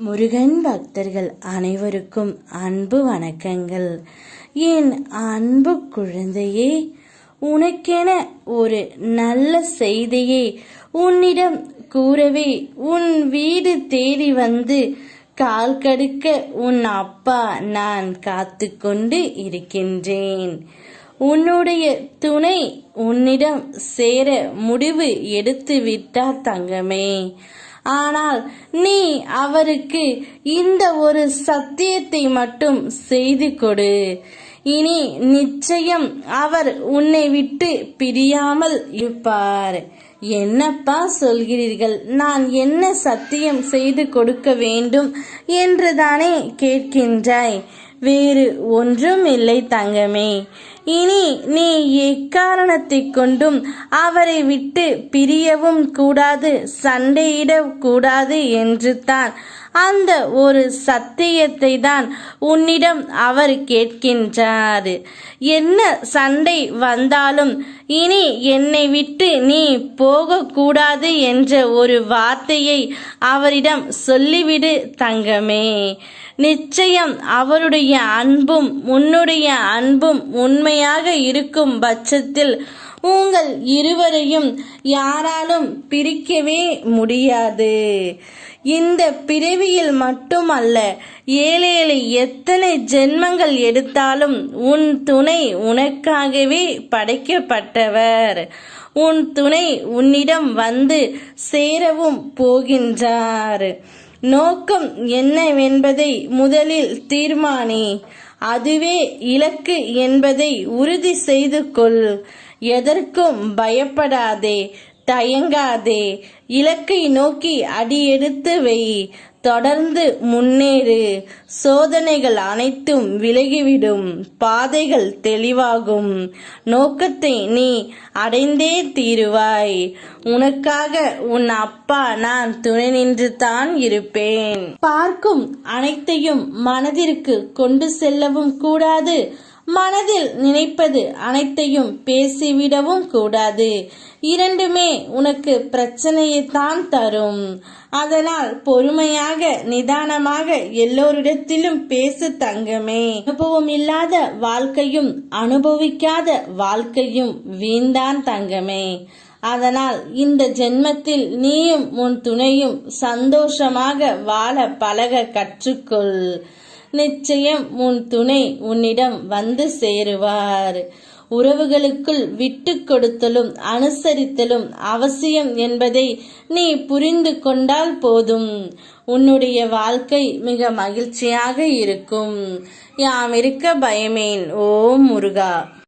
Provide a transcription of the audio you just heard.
முருகன் பக்தர்கள் அனைவருக்கும் அன்பு வணக்கங்கள். என் அன்பு குழந்தையே, உனக்கென ஒரு நல்ல செய்தியை உன்னிடம் கூறவே உன் வீடு தேடி வந்து கால் கடுக்க உன் அப்பா நான் காத்து கொண்டு இருக்கின்றேன். உன்னுடைய துணை உன்னிடம் சேர முடிவு எடுத்து விட்டார் தங்கமே. ஆனால் நீ அவருக்கு இந்த ஒரு சத்தியத்தை மட்டும் செய்து கொடு. இனி நிச்சயம் அவர் உன்னை விட்டு பிரியாமல் இருப்பார். என்னப்பா சொல்கிறீர்கள்? நான் என்ன சத்தியம் செய்து கொடுக்க வேண்டும் என்றுதானே கேட்கின்றாய்? வேறு ஒன்றும் இல்லை தங்கமே. இனி நீ எக்காரணத்தை கொண்டும் அவரை விட்டு பிரியவும் கூடாது, சண்டையிடக் கூடாது என்று தான் அந்த ஒரு சத்தியத்தை தான் உன்னிடம் அவர் கேட்கின்றார். என்ன சண்டை வந்தாலும் இனி என்னை விட்டு நீ போகக்கூடாது என்ற ஒரு வார்த்தையை அவரிடம் சொல்லிவிடு தங்கமே. நிச்சயம் அவருடைய அன்பும் உன்னுடைய அன்பும் உண்மையாக இருக்கும் பட்சத்தில் உங்கள் இருவரையும் யாராலும் பிரிக்கவே முடியாது. இந்த பிறவியில் மட்டுமல்ல, ஏழேழு எத்தனை ஜென்மங்கள் எடுத்தாலும் உன் துணை உனக்காகவே படைக்கப்பட்டவர். உன் துணை உன்னிடம் வந்து சேரவும் போகின்றார். நோக்கம் என்னவென்பதை முதலில் தீர்மானி. அதுவே இலக்கு என்பதை உறுதி செய்து கொள். எதற்கும் பயப்படாதே, தயங்காதே. இலக்கை நோக்கி அடியெடுத்து வை. தொடர்ந்து முன்னேறு. சோதனைகள் அனைத்தும் விலகிவிடும். பாதைகள் தெளிவாகும். நோக்கத்தை நீ அடைந்தே தீருவாய். உனக்காக உன் அப்பா நான் துணை நின்று தான் இருப்பேன். பார்க்கும் அனைத்தையும் மனதிற்கு கொண்டு செல்லவும் கூடாது, மனதில் நினைப்பது அனைத்தையும் பேசிவிடவும் கூடாது. இரண்டுமே உனக்கு பிரச்சனையை தான் தரும். அதனால் பொறுமையாக நிதானமாக எல்லோரிடத்திலும் பேசு தங்கமே. அனுபவம் இல்லாத வாழ்க்கையும் அனுபவிக்காத வாழ்க்கையும் வீண்தான் தங்கமே. அதனால் இந்த ஜென்மத்தில் நீயும் உன் துணையும் சந்தோஷமாக வாழ பழக கற்றுக்கொள். நிச்சயம் உன் துணை உன்னிடம் வந்து சேருவார். உறவுகளுக்குள் விட்டு கொடுத்தலும் அனுசரித்தலும் அவசியம் என்பதை நீ புரிந்து கொண்டால் போதும். உன்னுடைய வாழ்க்கை மிக மகிழ்ச்சியாக இருக்கும். யாம் இருக்க பயமேன். ஓம் முருகா.